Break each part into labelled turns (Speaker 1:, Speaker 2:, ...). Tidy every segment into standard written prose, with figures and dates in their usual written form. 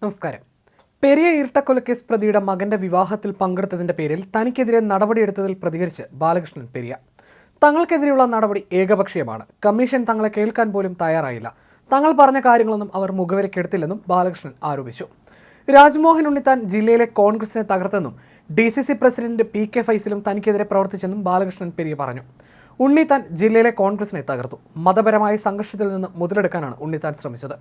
Speaker 1: നമസ്കാരം. പെരിയ ഇരട്ടക്കൊലക്കേസ് പ്രതിയുടെ മകന്റെ വിവാഹത്തിൽ പങ്കെടുത്തതിന്റെ പേരിൽ തനിക്കെതിരെ നടപടിയെടുത്തതിൽ പ്രതികരിച്ച് ബാലകൃഷ്ണൻ പെരിയ. തങ്ങൾക്കെതിരെയുള്ള നടപടി ഏകപക്ഷീയമാണ്. കമ്മീഷൻ തങ്ങളെ കേൾക്കാൻ പോലും തയ്യാറായില്ല. തങ്ങൾ പറഞ്ഞ കാര്യങ്ങളൊന്നും അവർ മുഖവിലക്കെടുത്തില്ലെന്നും ബാലകൃഷ്ണൻ ആരോപിച്ചു. രാജ്മോഹൻ ഉണ്ണിത്താൻ ജില്ലയിലെ കോൺഗ്രസിനെ തകർത്തെന്നും DCC പ്രസിഡന്റ് PK ഫൈസലും തനിക്കെതിരെ പ്രവർത്തിച്ചെന്നും ബാലകൃഷ്ണൻ പെരിയ പറഞ്ഞു. ഉണ്ണിത്താൻ ജില്ലയിലെ കോൺഗ്രസിനെ തകർത്തു. മതപരമായ സംഘർഷത്തിൽ നിന്ന് മുതലെടുക്കാനാണ് ഉണ്ണിത്താൻ ശ്രമിച്ചത്.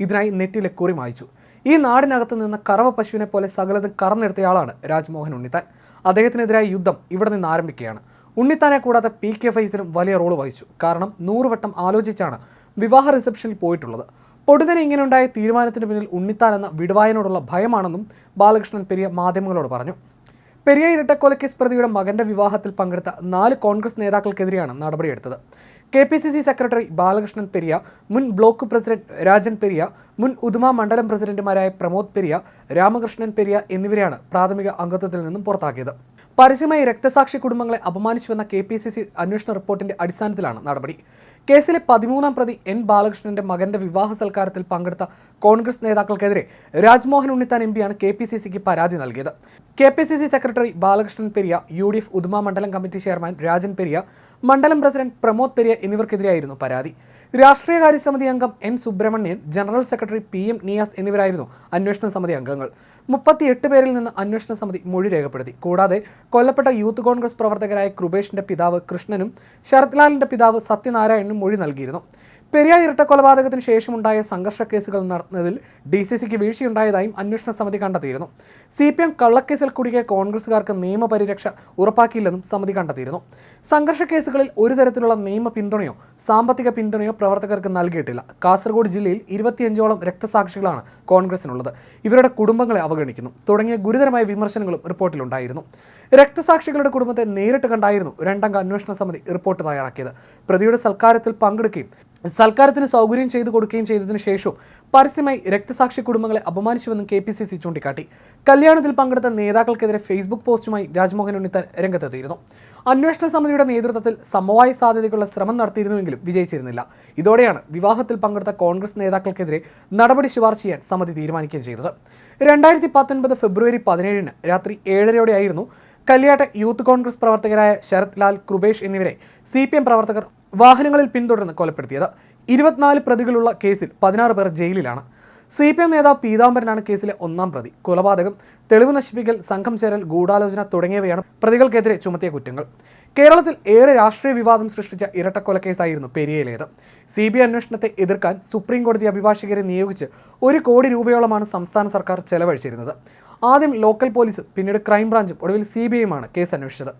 Speaker 1: ഇതിനായി നെറ്റിലെ കുറി മായ്ച്ചു. ഈ നാടിനകത്ത് നിന്ന് കറവ പശുവിനെ പോലെ സകലതും കറന്നെടുത്തയാളാണ് രാജ്മോഹൻ ഉണ്ണിത്താൻ. അദ്ദേഹത്തിനെതിരായ യുദ്ധം ഇവിടെ നിന്ന് ആരംഭിക്കുകയാണ്. ഉണ്ണിത്താനെ കൂടാതെ PK ഫൈസലും വലിയ റോള് വഹിച്ചു. കാരണം 100 വട്ടം ആലോചിച്ചാണ് വിവാഹ റിസപ്ഷനിൽ പോയിട്ടുള്ളത്. പൊടുന്നനെ ഇങ്ങനെയുണ്ടായ തീരുമാനത്തിന് പിന്നിൽ ഉണ്ണിത്താൻ എന്ന വിടുവായനോടുള്ള ഭയമാണെന്നും ബാലകൃഷ്ണൻ പെരിയ മാധ്യമങ്ങളോട് പറഞ്ഞു. പെരിയ ഇരട്ടക്കൊലക്കേസ് പ്രതിയുടെ മകന്റെ വിവാഹത്തിൽ പങ്കെടുത്ത 4 കോൺഗ്രസ് നേതാക്കൾക്കെതിരെയാണ് നടപടിയെടുത്തത്. KPCC സെക്രട്ടറി ബാലകൃഷ്ണൻ പെരിയ, മുൻ ബ്ലോക്ക് പ്രസിഡന്റ് രാജൻ പെരിയ, മുൻ ഉദുമ മണ്ഡലം പ്രസിഡന്റുമാരായ പ്രമോദ് പെരിയ, രാമകൃഷ്ണൻ പെരിയ എന്നിവരെയാണ് പ്രാഥമിക അംഗത്വത്തിൽ നിന്നും പുറത്താക്കിയത്. പരസ്യമായി രക്തസാക്ഷി കുടുംബങ്ങളെ അപമാനിച്ചുവെന്ന KPCC അന്വേഷണ റിപ്പോർട്ടിന്റെ അടിസ്ഥാനത്തിലാണ് നടപടി. കേസിലെ 13ാം പ്രതി N ബാലകൃഷ്ണന്റെ മകന്റെ വിവാഹ സൽക്കാരത്തിൽ പങ്കെടുത്ത കോൺഗ്രസ് നേതാക്കൾക്കെതിരെ രാജ്മോഹൻ ഉണ്ണിത്താൻ MPയാണ് KPCCക്ക് പരാതി നൽകിയത്. KPCC secretary Balakrishnan Periya, UDF Uduma മണ്ഡലം കമ്മിറ്റി ചെയർമാൻ രാജൻ പെരിയ, മണ്ഡലം പ്രസിഡന്റ് പ്രമോദ് പെരിയ എന്നിവർക്കെതിരെയായിരുന്നു പരാതി. രാഷ്ട്രീയകാര്യ സമിതി അംഗം N Subramanian, general secretary PM Niyas എന്നിവരായിരുന്നു അന്വേഷണ സമിതി അംഗങ്ങൾ. 38 പേരിൽ നിന്ന് അന്വേഷണ സമിതി മൊഴി രേഖപ്പെടുത്തി. കൂടാതെ കൊല്ലപ്പെട്ട യൂത്ത് കോൺഗ്രസ് പ്രവർത്തകരായ കൃപേഷിന്റെ പിതാവ് കൃഷ്ണനും ശരത് ലാലിന്റെ പിതാവ് സത്യനാരായണനും മൊഴി നൽകിയിരുന്നു. പെരിയ ഇരട്ടക്കൊലപാതകത്തിന് ശേഷമുണ്ടായ സംഘർഷ കേസുകൾ നടത്തുന്നതിൽ DCCക്ക് വീഴ്ചയുണ്ടായതായും അന്വേഷണ സമിതി കണ്ടെത്തിയിരുന്നു. CPM കള്ളക്കേസിൽ കുടുങ്ങിയ കോൺഗ്രസുകാർക്ക് നിയമപരിരക്ഷ ഉറപ്പാക്കിയില്ലെന്നും സമിതി കണ്ടെത്തിയിരുന്നു. സംഘർഷ കേസുകളിൽ ഒരു തരത്തിലുള്ള നിയമ പിന്തുണയോ സാമ്പത്തിക പിന്തുണയോ പ്രവർത്തകർക്ക് നൽകിയിട്ടില്ല. കാസർഗോഡ് ജില്ലയിൽ 25ഓളം രക്തസാക്ഷികളാണ് കോൺഗ്രസിനുള്ളത്. ഇവരുടെ കുടുംബങ്ങളെ അവഗണിക്കുന്നു തുടങ്ങിയ ഗുരുതരമായ വിമർശനങ്ങളും റിപ്പോർട്ടിലുണ്ടായിരുന്നു. രക്തസാക്ഷികളുടെ കുടുംബത്തെ നേരിട്ട് കണ്ടായിരുന്നു 2-അംഗ അന്വേഷണ സമിതി റിപ്പോർട്ട് തയ്യാറാക്കിയത്. പ്രതിയുടെ സൽക്കാരത്തിൽ പങ്കെടുക്കുകയും സൽക്കാരത്തിന് സൗകര്യം ചെയ്തു കൊടുക്കുകയും ചെയ്തതിനു ശേഷവും പരസ്യമായി രക്തസാക്ഷി കുടുംബങ്ങളെ അപമാനിച്ചുവെന്നും KPCC ചൂണ്ടിക്കാട്ടി. കല്യാണത്തിൽ പങ്കെടുത്ത നേതാക്കൾക്കെതിരെ Facebook പോസ്റ്റുമായി രാജ്മോഹൻ ഉണ്ണിത്താൻ രംഗത്തെത്തിയിരുന്നു. അന്വേഷണ സമിതിയുടെ നേതൃത്വത്തിൽ സമവായ സാധ്യതയ്ക്കുള്ള ശ്രമം നടത്തിയിരുന്നുവെങ്കിലും വിജയിച്ചിരുന്നില്ല. ഇതോടെയാണ് വിവാഹത്തിൽ പങ്കെടുത്ത കോൺഗ്രസ് നേതാക്കൾക്കെതിരെ നടപടി ശുപാർശ ചെയ്യാൻ സമിതി തീരുമാനിക്കുകയും ചെയ്തത്. 2019 ഫെബ്രുവരി 17-ന് രാത്രി 7:30-യോടെയായിരുന്നു കല്യാട്ടെ യൂത്ത് കോൺഗ്രസ് പ്രവർത്തകരായ ശരത് ലാൽ, കൃപേഷ് എന്നിവരെ CPM പ്രവർത്തകർ വാഹനങ്ങളിൽ പിന്തുടർന്ന് കൊലപ്പെടുത്തിയത്. 24 പ്രതികളുള്ള കേസിൽ 16 പേർ ജയിലിലാണ്. CPM നേതാവ് പീതാംബരനാണ് കേസിലെ 1-ാം പ്രതി. കൊലപാതകം, തെളിവ് നശിപ്പിക്കൽ, സംഘം ചേരൽ, ഗൂഢാലോചന തുടങ്ങിയവയാണ് പ്രതികൾക്കെതിരെ ചുമത്തിയ കുറ്റങ്ങൾ. കേരളത്തിൽ ഏറെ രാഷ്ട്രീയ വിവാദം സൃഷ്ടിച്ച ഇരട്ടക്കൊലക്കേസായിരുന്നു പെരിയയിലേത്. CBI അന്വേഷണത്തെ എതിർക്കാൻ സുപ്രീം കോടതി അഭിഭാഷകരെ നിയോഗിച്ച് 1 കോടി രൂപയോളമാണ് സംസ്ഥാന സർക്കാർ ചെലവഴിച്ചിരുന്നത്. ആദ്യം ലോക്കൽ പോലീസും പിന്നീട് ക്രൈംബ്രാഞ്ചും ഒടുവിൽ CBIയുമാണ് കേസ് അന്വേഷിച്ചത്.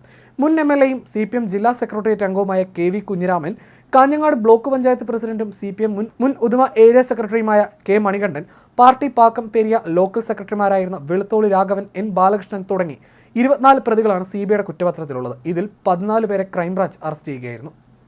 Speaker 1: മുൻ MLAയും CPM ജില്ലാ സെക്രട്ടേറിയറ്റ് അംഗവുമായ KV കുഞ്ഞിരാമൻ, കാഞ്ഞങ്ങാട് ബ്ലോക്ക് പഞ്ചായത്ത് പ്രസിഡന്റും CPM മുൻ ഉദുമ ഏരിയ സെക്രട്ടറിയുമായ K Manikandan, party Pakkam Periya local സെക്രട്ടറിമാരായിരുന്ന വെളുത്തോളി രാഘവൻ, N ബാലകൃഷ്ണൻ തുടങ്ങി 24 പ്രതികളാണ് CBIയുടെ കുറ്റപത്രത്തിലുള്ളത്. ഇതിൽ 14 പേരെ ക്രൈംബ്രാഞ്ച് അറസ്റ്റ് ചെയ്യുകയായിരുന്നു.